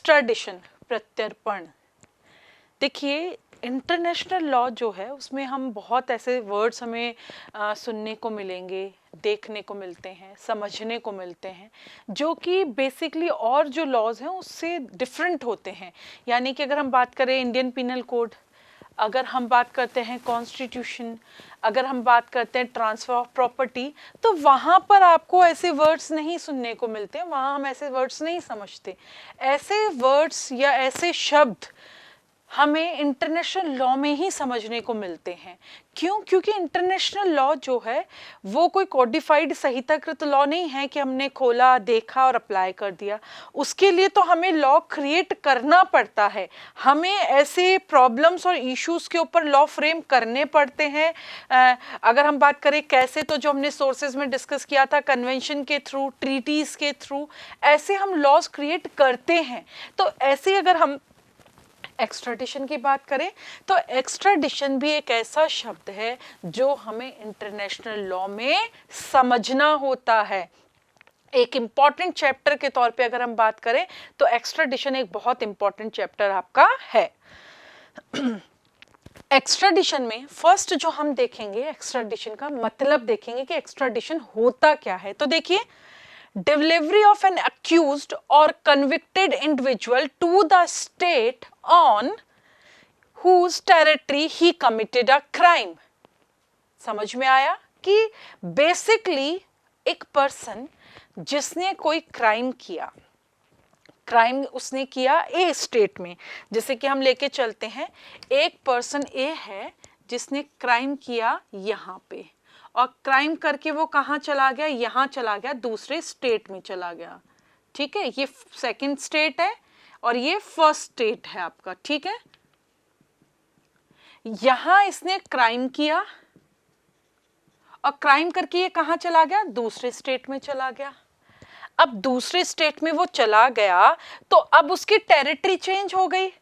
Extradition, प्रत्यर्पण। देखिए international law जो है उसमें हम बहुत ऐसे वर्ड्स हमें सुनने को मिलेंगे, देखने को मिलते हैं, समझने को मिलते हैं, जो कि बेसिकली और जो लॉज हैं उससे डिफरेंट होते हैं। यानी कि अगर हम बात करें इंडियन पिनल कोड, अगर हम बात करते हैं कॉन्स्टिट्यूशन, अगर हम बात करते हैं ट्रांसफर ऑफ प्रॉपर्टी, तो वहाँ पर आपको ऐसे वर्ड्स नहीं सुनने को मिलते, वहाँ हम ऐसे वर्ड्स नहीं समझते। ऐसे वर्ड्स या ऐसे शब्द हमें इंटरनेशनल लॉ में ही समझने को मिलते हैं। क्यों? क्योंकि इंटरनेशनल लॉ जो है वो कोई कोडिफाइड संहिताकृत लॉ नहीं है कि हमने खोला, देखा और अप्लाई कर दिया। उसके लिए तो हमें लॉ क्रिएट करना पड़ता है, हमें ऐसे प्रॉब्लम्स और इश्यूज के ऊपर लॉ फ्रेम करने पड़ते हैं। अगर हम बात करें कैसे, तो जो हमने सोर्सेज में डिस्कस किया था, कन्वेंशन के थ्रू, ट्रीटीज के थ्रू, ऐसे हम लॉज क्रिएट करते हैं। तो ऐसे अगर हम एक्स्ट्राडिशन की बात करें तो एक्स्ट्राडिशन भी एक ऐसा शब्द है जो हमें इंटरनेशनल लॉ में समझना होता है। एक इंपॉर्टेंट चैप्टर के तौर पे अगर हम बात करें तो एक्स्ट्राडिशन एक बहुत इंपॉर्टेंट चैप्टर आपका है। एक्स्ट्राडिशन में फर्स्ट जो हम देखेंगे, एक्स्ट्राडिशन का मतलब देखेंगे कि एक्स्ट्राडिशन होता क्या है। तो देखिए, delivery of an accused or convicted individual to the state on whose territory he committed a crime। समझ में आया कि बेसिकली एक पर्सन जिसने कोई क्राइम किया, क्राइम उसने किया ए स्टेट में, जैसे कि हम लेके चलते हैं, एक पर्सन ए है जिसने क्राइम किया यहाँ पे, और क्राइम करके वो कहाँ चला गया, यहाँ चला गया, दूसरे स्टेट में चला गया। ठीक है, ये सेकंड स्टेट है और ये फर्स्ट स्टेट है आपका। ठीक है, यहां इसने क्राइम किया और क्राइम करके ये कहाँ चला गया, दूसरे स्टेट में चला गया। अब दूसरे स्टेट में वो चला गया तो अब उसकी टेरिटरी चेंज हो गई।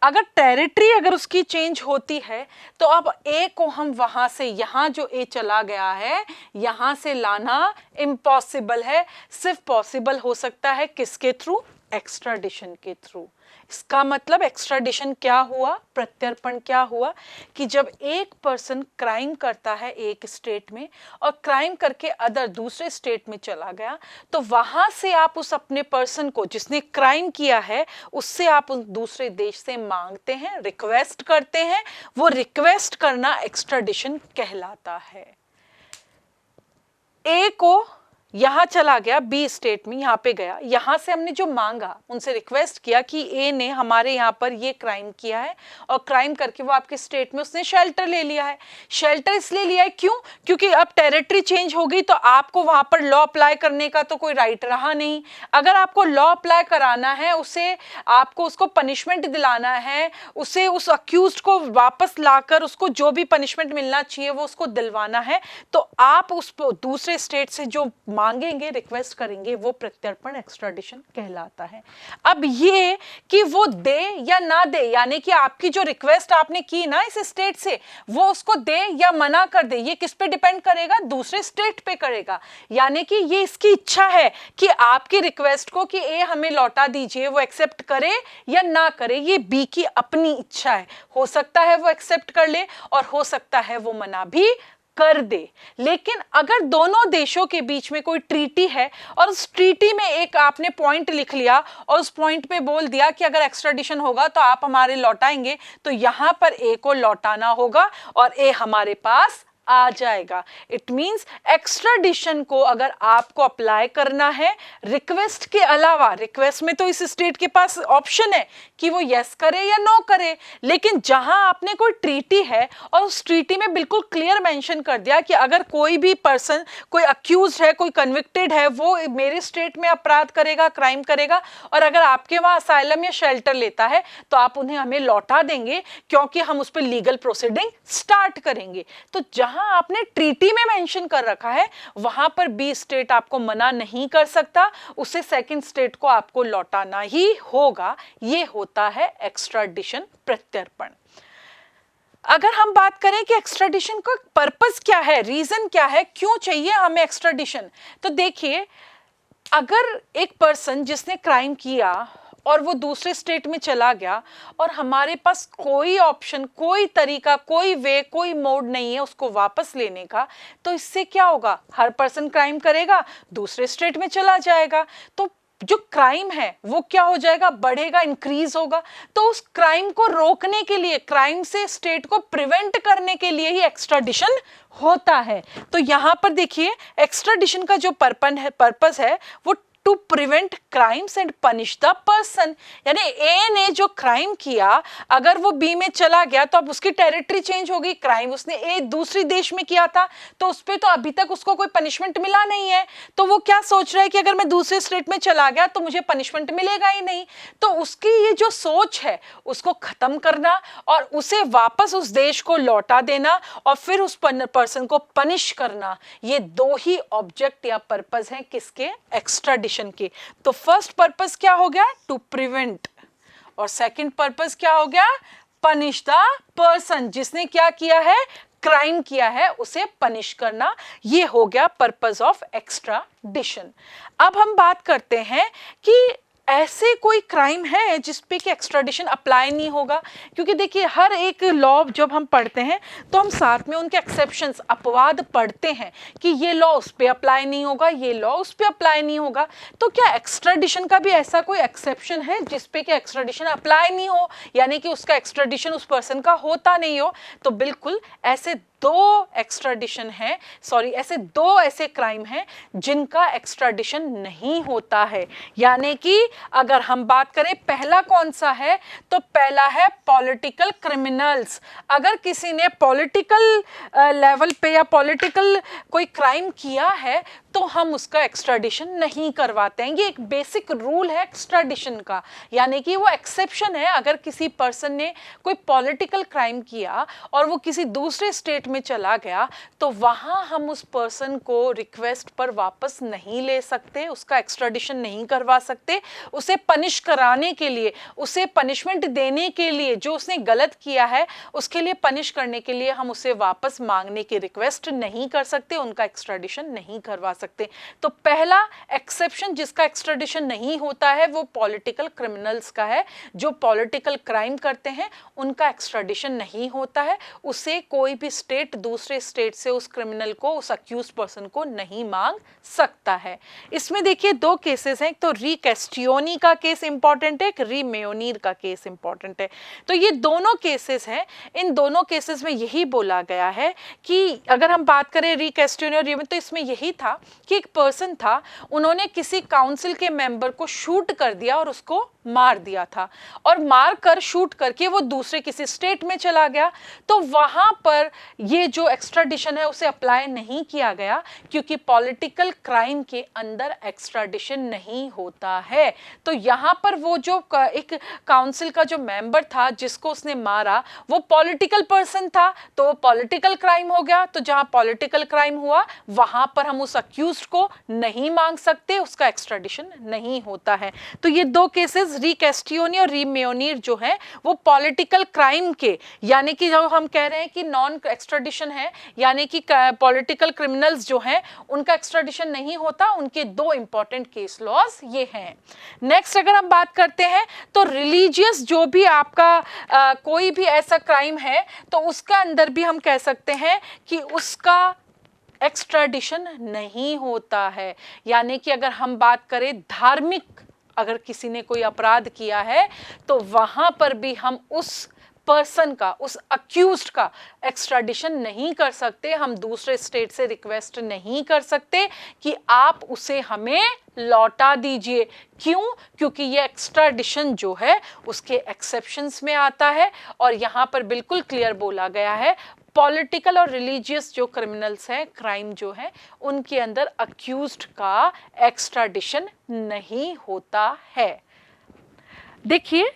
अगर टेरिटरी अगर उसकी चेंज होती है तो अब ए को हम वहां से, यहां जो ए चला गया है यहां से लाना इम्पॉसिबल है। सिर्फ पॉसिबल हो सकता है किसके थ्रू, एक्स्ट्राडिशन के थ्रू। इसका मतलब एक्स्ट्राडिशन क्या हुआ, प्रत्यर्पण क्या हुआ कि जब एक पर्सन क्राइम करता है एक स्टेट में और क्राइम करके अदर दूसरे स्टेट में चला गया, तो वहां से आप उस अपने पर्सन को जिसने क्राइम किया है उससे आप उस दूसरे देश से मांगते हैं, रिक्वेस्ट करते हैं। वो रिक्वेस्ट करना एक्स्ट्राडिशन कहलाता है। ए को यहां चला गया, बी स्टेट में यहां पे गया, यहां से हमने जो मांगा, उनसे रिक्वेस्ट किया कि ए ने हमारे यहां पर ये क्राइम किया है और क्राइम करके वो आपके स्टेट में उसने शेल्टर ले लिया है। शेल्टर इसलिए लिया है क्यों, क्योंकि अब टेरिटरी चेंज हो गई तो आपको वहां पर लॉ अप्लाई करने का तो कोई राइट रहा नहीं। अगर आपको लॉ अप्लाई कराना है, उसे आपको उसको पनिशमेंट दिलाना है, उसे उस अक्यूज्ड को वापस लाकर उसको जो भी पनिशमेंट मिलना चाहिए वो उसको दिलवाना है, तो आप उस दूसरे स्टेट से जो मांगेंगे, रिक्वेस्ट करेंगे, वो प्रत्यर्पण, एक्स्ट्राडिशन कहलाता है। अब ये कि वो दे या ना दे, यानी कि आपकी जो रिक्वेस्ट आपने की ना इस स्टेट से, वो उसको दे या मना कर दे, ये किस पे डिपेंड करेगा, दूसरे स्टेट पे करेगा। यानी कि ये इसकी इच्छा है कि आपकी रिक्वेस्ट को कि ए हमें लौटा दीजिए, वो एक्सेप्ट करे या ना करे, ये बी की अपनी इच्छा है। हो सकता है वो एक्सेप्ट कर ले और हो सकता है वो मना भी कर दे। लेकिन अगर दोनों देशों के बीच में कोई ट्रीटी है और उस ट्रीटी में एक आपने पॉइंट लिख लिया और उस पॉइंट पे बोल दिया कि अगर एक्स्ट्राडिशन होगा तो आप हमारे लौटाएंगे, तो यहां पर ए को लौटाना होगा और ए हमारे पास आ जाएगा। इट मींस एक्स्ट्राडिशन को अगर आपको अप्लाई करना है रिक्वेस्ट के अलावा, रिक्वेस्ट में तो इस स्टेट के पास ऑप्शन है कि वो यस करे या नो करे, लेकिन जहां आपने कोई ट्रीटी है और उस ट्रीटी में बिल्कुल क्लियर मेंशन कर दिया कि अगर कोई भी पर्सन, कोई अक्यूज्ड है, कोई कन्विक्टेड है, वो मेरे स्टेट में अपराध करेगा, क्राइम करेगा, और अगर आपके वहां असाइलम या शेल्टर लेता है तो आप उन्हें हमें लौटा देंगे क्योंकि हम उस पर लीगल प्रोसीडिंग स्टार्ट करेंगे। तो जहां आपने ट्रीटी में मेंशन कर रखा है वहां पर बी स्टेट आपको मना नहीं कर सकता, उसे सेकंड स्टेट को आपको लौटाना ही होगा। ये होता है एक्स्ट्राडिशन, प्रत्यर्पण। अगर हम बात करें कि एक्स्ट्राडिशन का पर्पस क्या है, रीजन क्या है, क्यों चाहिए हमें एक्स्ट्राडिशन, तो देखिए, अगर एक पर्सन जिसने क्राइम किया और वो दूसरे स्टेट में चला गया और हमारे पास कोई ऑप्शन, कोई तरीका, कोई वे, कोई मोड नहीं है उसको वापस लेने का, तो इससे क्या होगा? हर पर्सन क्राइम करेगा, दूसरे स्टेट में चला जाएगा, तो जो क्राइम है वो क्या हो जाएगा? बढ़ेगा, इंक्रीज होगा। तो उस क्राइम को रोकने के लिए, क्राइम से स्टेट को प्रिवेंट करने के लिए ही एक्स्ट्राडिशन होता है। तो यहां पर देखिए एक्स्ट्राडिशन का जो पर्पस है वो to prevent crimes and punish the person, यानी ए ने जो क्राइम किया अगर वो बी में चला गया तो अब उसकी टेरिटरी चेंज होगी। क्राइम उसने ए दूसरी देश में किया था तो उस पर तो अभी तक उसको कोई पनिशमेंट मिला नहीं है, तो वो क्या सोच रहा है कि अगर मैं दूसरे स्टेट में चला गया तो मुझे पनिशमेंट मिलेगा ही नहीं। तो उसकी ये जो सोच है उसको खत्म करना और उसे वापस उस देश को लौटा देना और फिर उस पर्सन को पनिश करना, ये दो ही ऑब्जेक्ट या पर्पस हैं किसके? एक्स्ट्राडिशन के। तो फर्स्ट पर्पस क्या हो गया? टू प्रिवेंट, और सेकंड पर्पस क्या हो गया? पनिश द पर्सन, जिसने क्या किया है? क्राइम किया है, उसे पनिश करना। ये हो गया पर्पस ऑफ एक्स्ट्राडिशन। अब हम बात करते हैं कि ऐसे कोई क्राइम है जिसपे कि एक्स्ट्राडिशन अप्लाई नहीं होगा, क्योंकि देखिए हर एक लॉ जब हम पढ़ते हैं तो हम साथ में उनके एक्सेप्शंस, अपवाद पढ़ते हैं कि ये लॉ उस पर अप्लाई नहीं होगा, ये लॉ उस पर अप्लाई नहीं होगा। तो क्या एक्स्ट्राडिशन का भी ऐसा कोई एक्सेप्शन है जिसपे कि एक्स्ट्राडिशन अप्लाई नहीं हो, यानी कि उसका एक्स्ट्राडिशन उस पर्सन का होता नहीं हो? तो बिल्कुल ऐसे दो एक्स्ट्राडिशन है, सॉरी ऐसे दो ऐसे क्राइम हैं जिनका एक्स्ट्राडिशन नहीं होता है। यानी कि अगर हम बात करें पहला कौन सा है, तो पहला है पॉलिटिकल क्रिमिनल्स। अगर किसी ने पॉलिटिकल लेवल पे या पॉलिटिकल कोई क्राइम किया है तो हम उसका एक्स्ट्राडिशन नहीं करवाते हैं। ये एक बेसिक रूल है एक्स्ट्राडिशन का, यानी कि वो एक्सेप्शन है। अगर किसी पर्सन ने कोई पॉलिटिकल क्राइम किया और वो किसी दूसरे स्टेट में चला गया तो वहां हम उस पर्सन को रिक्वेस्ट पर वापस नहीं ले सकते, उसका एक्स्ट्राडिशन नहीं करवा सकते। उसे पनिश कराने के लिए, उसे पनिशमेंट देने के लिए, जो उसने गलत किया है उसके लिए पनिश करने के लिए हम उसे वापस मांगने की रिक्वेस्ट नहीं कर सकते, उनका एक्स्ट्राडिशन नहीं करवा सकते। तो पहला एक्सेप्शन जिसका एक्स्ट्राडिशन नहीं होता है वो पॉलिटिकल क्रिमिनल्स का है। जो पॉलिटिकल क्राइम करते हैं उनका एक्स्ट्राडिशन नहीं होता है, उसे कोई भी स्टेट दूसरे स्टेट से उस क्रिमिनल को, उस अक्यूज पर्सन को नहीं मांग सकता है। इसमें देखिए दो केसेस हैं, एक तो री कैस्टियोनी का केस इंपॉर्टेंट है, एक री मेयोनीर का केस इंपॉर्टेंट है। तो ये दोनों केसेस हैं, इन दोनों केसेस में यही बोला गया है कि अगर हम बात करें री कैस्टियोनी और री में, तो इसमें यही था कि एक पर्सन था, उन्होंने किसी काउंसिल के मेंबर को शूट कर दिया और उसको मार दिया था, और मार कर शूट करके वो दूसरे किसी स्टेट में चला गया। तो वहां पर ये जो एक्स्ट्राडिशन है उसे अप्लाई नहीं किया गया, क्योंकि पॉलिटिकल क्राइम के अंदर एक्स्ट्राडिशन नहीं होता है। तो यहां पर वो जो एक काउंसिल का जो मेंबर था जिसको उसने मारा वो पॉलिटिकल पर्सन था, तो पॉलिटिकल क्राइम हो गया। तो जहां पॉलिटिकल क्राइम हुआ वहां पर हम उस अक्यूज्ड को नहीं मांग सकते, उसका एक्स्ट्राडिशन नहीं होता है। तो ये दो केसेस री कैस्टियोनी और री मेयोनीर जो है वो पॉलिटिकल क्राइम के, यानी कि जो हम कह रहे हैं कि नॉन एक्स्ट्राडिशन है, यानी कि पॉलिटिकल क्रिमिनल्स जो हैं उनका एक्स्ट्राडिशन नहीं होता, उनके दो इंपॉर्टेंट केस लॉज ये हैं। नेक्स्ट अगर हम बात करते हैं तो रिलीजियस जो भी आपका कोई भी ऐसा क्राइम है तो उसका अंदर भी हम कह सकते हैं कि उसका एक्स्ट्राडिशन नहीं होता है। यानी कि अगर हम बात करें धार्मिक, अगर किसी ने कोई अपराध किया है तो वहां पर भी हम उस पर्सन का, उस अक्यूज्ड का एक्स्ट्राडिशन नहीं कर सकते, हम दूसरे स्टेट से रिक्वेस्ट नहीं कर सकते कि आप उसे हमें लौटा दीजिए। क्यों? क्योंकि ये एक्स्ट्राडिशन जो है उसके एक्सेप्शंस में आता है, और यहां पर बिल्कुल क्लियर बोला गया है पॉलिटिकल और रिलीजियस जो क्रिमिनल्स हैं, क्राइम जो है, उनके अंदर अक्यूज्ड का एक्स्ट्राडिशन नहीं होता है। देखिए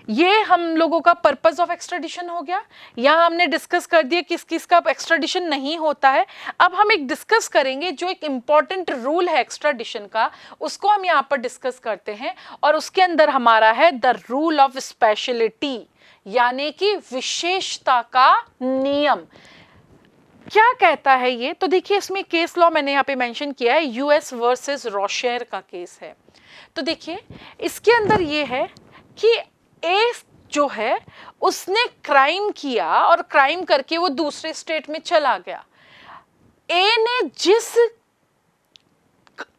ये हम लोगों का पर्पस ऑफ एक्स्ट्राडिशन हो गया। यहाँ हमने डिस्कस कर दिया किस किस का एक्स्ट्राडिशन नहीं होता है। अब हम एक डिस्कस करेंगे जो एक इम्पॉर्टेंट रूल है एक्स्ट्राडिशन का, उसको हम यहाँ पर डिस्कस करते हैं, और उसके अंदर हमारा है द रूल ऑफ स्पेशलिटी, यानी कि विशेषता का नियम। क्या कहता है ये, तो देखिए इसमें केस लॉ मैंने यहाँ पे मेंशन किया है, यूएस वर्सेस रोशेर का केस है। तो देखिए इसके अंदर ये है कि ए जो है उसने क्राइम किया और क्राइम करके वो दूसरे स्टेट में चला गया। ए ने जिस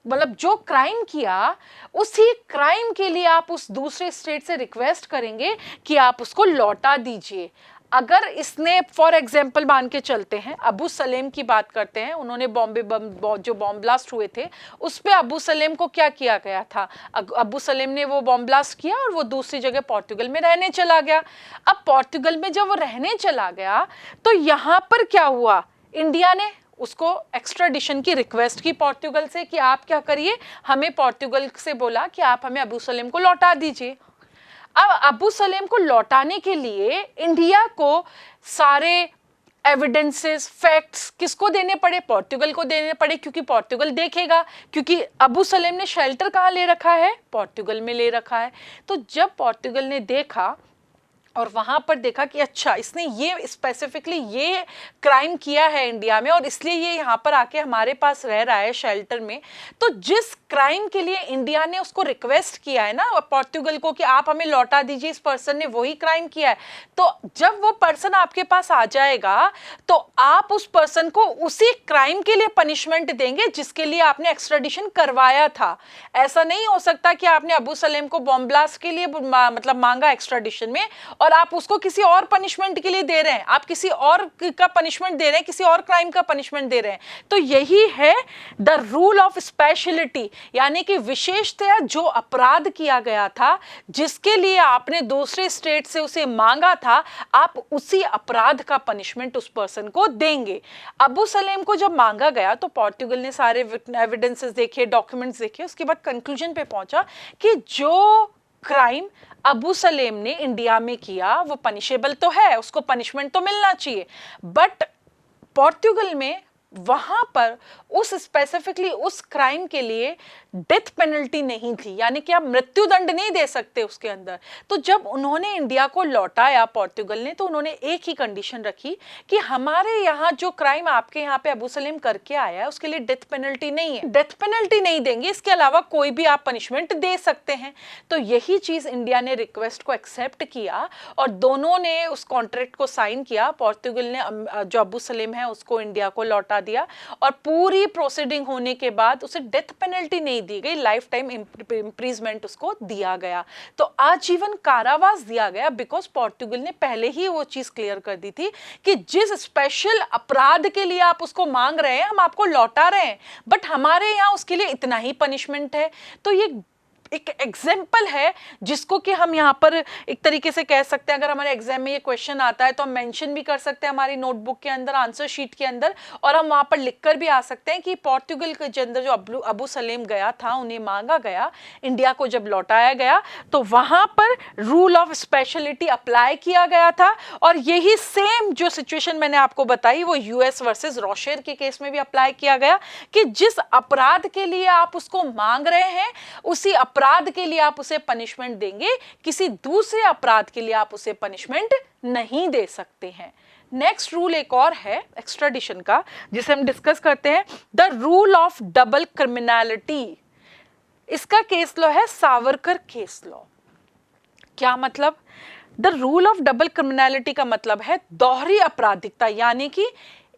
मतलब जो क्राइम किया उसी क्राइम के लिए आप उस दूसरे स्टेट से रिक्वेस्ट करेंगे कि आप उसको लौटा दीजिए। अगर इसने फॉर एग्जाम्पल मान के चलते हैं, अबू सलेम की बात करते हैं, उन्होंने बॉम्बे जो बॉम्ब ब्लास्ट हुए थे उस पे अबू सलेम को क्या किया गया था, अबू सलेम ने वो बॉम्ब ब्लास्ट किया और वो दूसरी जगह पोर्टुगल में रहने चला गया। अब पोर्टुगल में जब वो रहने चला गया तो यहाँ पर क्या हुआ, इंडिया ने उसको एक्स्ट्राडिशन की रिक्वेस्ट की पोर्टुगल से कि आप क्या करिए, हमें पोर्टुगल से बोला कि आप हमें अबू सलेम को लौटा दीजिए। अब अबू सलेम को लौटाने के लिए इंडिया को सारे एविडेंसेस, फैक्ट्स किसको देने पड़े, पोर्टुगल को देने पड़े, क्योंकि पोर्टुगल देखेगा, क्योंकि अबू सलेम ने शेल्टर कहाँ ले रखा है, पोर्टुगल में ले रखा है। तो जब पोर्टुगल ने देखा और वहां पर देखा कि अच्छा इसने ये स्पेसिफिकली ये क्राइम किया है इंडिया में और इसलिए ये यहाँ पर आके हमारे पास रह रहा है शेल्टर में, तो जिस क्राइम के लिए इंडिया ने उसको रिक्वेस्ट किया है ना पोर्टुगल को कि आप हमें लौटा दीजिए, इस पर्सन ने वही क्राइम किया है। तो जब वो पर्सन आपके पास आ जाएगा तो आप उस पर्सन को उसी क्राइम के लिए पनिशमेंट देंगे जिसके लिए आपने एक्स्ट्राडिशन करवाया था। ऐसा नहीं हो सकता कि आपने अबू सलेम को बॉम्ब ब्लास्ट के लिए मतलब मांगा एक्स्ट्राडिशन में और आप उसको किसी और पनिशमेंट के लिए दे रहे हैं, आप किसी और का पनिशमेंट दे रहे हैं, किसी और क्राइम का पनिशमेंट दे रहे हैं। तो यही है द रूल ऑफ स्पेशलिटी, यानी कि विशेषतया जो अपराध किया गया था जिसके लिए आपने दूसरे स्टेट से उसे मांगा था, आप उसी अपराध का पनिशमेंट उस पर्सन को देंगे। अबू सलेम को जब मांगा गया तो पोर्टुगल ने सारे एविडेंसेस देखे, डॉक्यूमेंट्स देखे, उसके बाद कंक्लूजन पे पहुंचा कि जो क्राइम अबू सलेम ने इंडिया में किया वो पनिशेबल तो है, उसको पनिशमेंट तो मिलना चाहिए, बट पोर्टुगल में वहां पर उस स्पेसिफिकली उस क्राइम के लिए डेथ पेनल्टी नहीं थी, यानी कि आप मृत्युदंड नहीं दे सकते उसके अंदर। तो जब उन्होंने इंडिया को लौटाया पोर्टुगल ने, तो उन्होंने एक ही कंडीशन रखी कि हमारे यहाँ जो क्राइम आपके यहाँ पे अबू सलेम करके आया है उसके लिए डेथ पेनल्टी नहीं है, डेथ पेनल्टी नहीं देंगे, इसके अलावा कोई भी आप पनिशमेंट दे सकते हैं। तो यही चीज इंडिया ने रिक्वेस्ट को एक्सेप्ट किया और दोनों ने उस कॉन्ट्रैक्ट को साइन किया। पोर्टुगल ने जो अबू सलेम है उसको इंडिया को लौटा दिया और पूरी प्रोसीडिंग होने के बाद उसे डेथ पेनल्टी नहीं दी गई, लाइफ टाइम इंप्रिजमेंट उसको दिया गया। तो आजीवन कारावास दिया गया बिकॉज पोर्टुगल ने पहले ही वो चीज क्लियर कर दी थी कि जिस स्पेशल अपराध के लिए आप उसको मांग रहे हैं हम आपको लौटा रहे हैं, बट हमारे यहाँ उसके लिए इतना ही पनिशमेंट है। तो ये एक एग्जाम्पल है जिसको कि हम यहाँ पर एक तरीके से कह सकते हैं, अगर हमारे एग्जाम में ये क्वेश्चन आता है तो हम मेंशन भी कर सकते हैं हमारी नोटबुक के अंदर, आंसर शीट के अंदर, और हम वहाँ पर लिखकर भी आ सकते हैं कि पोर्टुगल के अंदर जो अबू सलेम गया था, उन्हें मांगा गया, इंडिया को जब लौटाया गया तो वहाँ पर रूल ऑफ स्पेशलिटी अप्लाई किया गया था। और यही सेम जो सिचुएशन मैंने आपको बताई वो यूएस वर्सेस रोशेर के केस में भी अप्लाई किया गया कि जिस अपराध के लिए आप उसको मांग रहे हैं उसी अपराध के लिए आप उसे पनिशमेंट देंगे, किसी दूसरे अपराध के लिए आप उसे पनिशमेंट नहीं दे सकते हैं। नेक्स्ट रूल एक और है एक्स्ट्राडिशन का जिसे हम डिस्कस करते हैं, the rule of double criminality. इसका केस लॉ है सावरकर केस लॉ। क्या मतलब? The rule of double criminality का मतलब है दोहरी आपराधिकता, यानी कि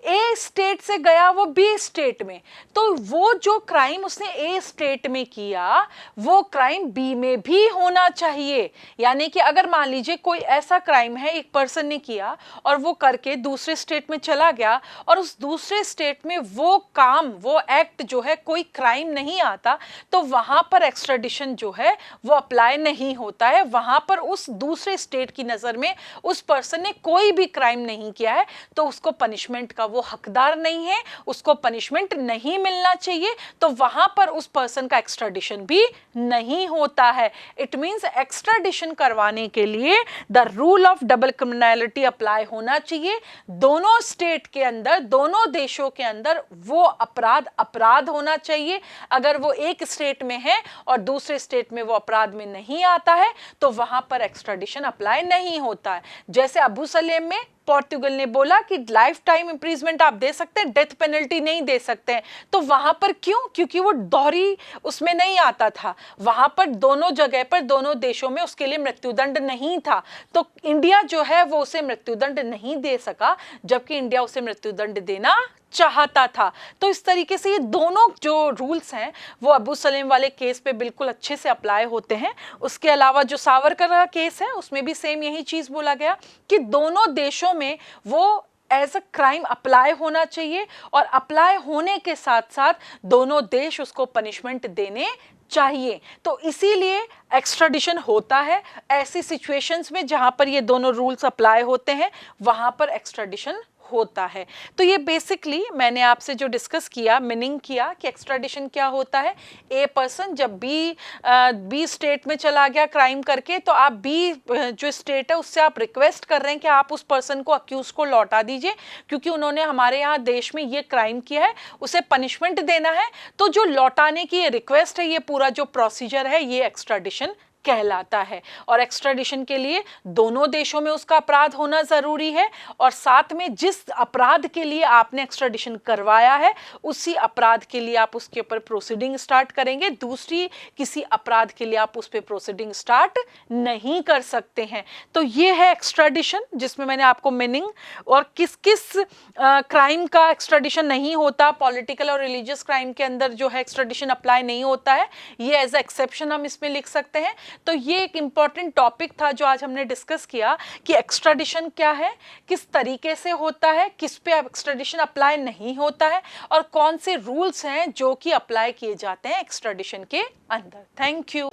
ए स्टेट से गया वो बी स्टेट में, तो वो जो क्राइम उसने ए स्टेट में किया वो क्राइम बी में भी होना चाहिए। यानी कि अगर मान लीजिए कोई ऐसा क्राइम है एक पर्सन ने किया और वो करके दूसरे स्टेट में चला गया और उस दूसरे स्टेट में वो काम, वो एक्ट जो है कोई क्राइम नहीं आता, तो वहां पर एक्स्ट्राडिशन जो है वो अप्लाई नहीं होता है। वहां पर उस दूसरे स्टेट की नजर में उस पर्सन ने कोई भी क्राइम नहीं किया है तो उसको पनिशमेंट का वो हकदार नहीं है, उसको पनिशमेंट नहीं मिलना चाहिए, तो वहां पर उस पर्सन का एक्स्ट्राडिशन भी नहीं होता है। इट मींस एक्स्ट्राडिशन करवाने के लिए the rule of double criminality apply होना चाहिए। दोनों स्टेट के अंदर, दोनों देशों के अंदर वो अपराध होना चाहिए। अगर वो एक स्टेट में है और दूसरे स्टेट में वो अपराध में नहीं आता है तो वहां पर एक्स्ट्राडिशन अप्लाई नहीं होता है। जैसे अबू सलेम में पोर्तुगल ने बोला कि लाइफ टाइम इम्प्रिजमेंट आप दे सकते हैं, डेथ पेनल्टी नहीं दे सकते हैं। तो वहां पर क्यों? क्योंकि वो दोहरी उसमें नहीं आता था, वहां पर दोनों जगह पर दोनों देशों में उसके लिए मृत्युदंड नहीं था। तो इंडिया जो है वो उसे मृत्युदंड नहीं दे सका, जबकि इंडिया उसे मृत्युदंड देना चाहता था। तो इस तरीके से ये दोनों जो रूल्स हैं वो अबू सलेम वाले केस पे बिल्कुल अच्छे से अप्लाई होते हैं। उसके अलावा जो सावरकर का केस है उसमें भी सेम यही चीज बोला गया कि दोनों देशों में वो एज अ क्राइम अप्लाई होना चाहिए, और अप्लाई होने के साथ साथ दोनों देश उसको पनिशमेंट देने चाहिए। तो इसीलिए एक्स्ट्राडिशन होता है ऐसी सिचुएशंस में जहां पर ये दोनों रूल्स अप्लाई होते हैं, वहां पर एक्स्ट्राडिशन होता है। तो ये बेसिकली मैंने आपसे जो डिस्कस किया, मीनिंग किया कि एक्स्ट्राडिशन क्या होता है। ए पर्सन जब बी स्टेट में चला गया क्राइम करके, तो आप बी जो स्टेट है उससे आप रिक्वेस्ट कर रहे हैं कि आप उस पर्सन को, अक्यूज को लौटा दीजिए, क्योंकि उन्होंने हमारे यहाँ देश में ये क्राइम किया है, उसे पनिशमेंट देना है। तो जो लौटाने की ये रिक्वेस्ट है, ये पूरा जो प्रोसीजर है, ये एक्स्ट्राडिशन कहलाता है। और एक्स्ट्राडिशन के लिए दोनों देशों में उसका अपराध होना जरूरी है, और साथ में जिस अपराध के लिए आपने एक्स्ट्राडिशन करवाया है उसी अपराध के लिए आप उसके ऊपर प्रोसीडिंग स्टार्ट करेंगे। दूसरी किसी अपराध के लिए आप उस पर प्रोसीडिंग स्टार्ट नहीं कर सकते हैं। तो ये है एक्स्ट्राडिशन, जिसमें मैंने आपको मीनिंग और किस किस क्राइम का एक्स्ट्राडिशन नहीं होता। पॉलिटिकल और रिलीजियस क्राइम के अंदर जो है एक्स्ट्राडिशन अप्लाई नहीं होता है, ये एज एक्सेप्शन हम इसमें लिख सकते हैं। तो ये एक इंपॉर्टेंट टॉपिक था जो आज हमने डिस्कस किया कि एक्स्ट्राडिशन क्या है, किस तरीके से होता है, किस पे एक्स्ट्राडिशन अप्लाई नहीं होता है, और कौन से रूल्स हैं जो कि अप्लाई किए जाते हैं एक्स्ट्राडिशन के अंदर। Thank you.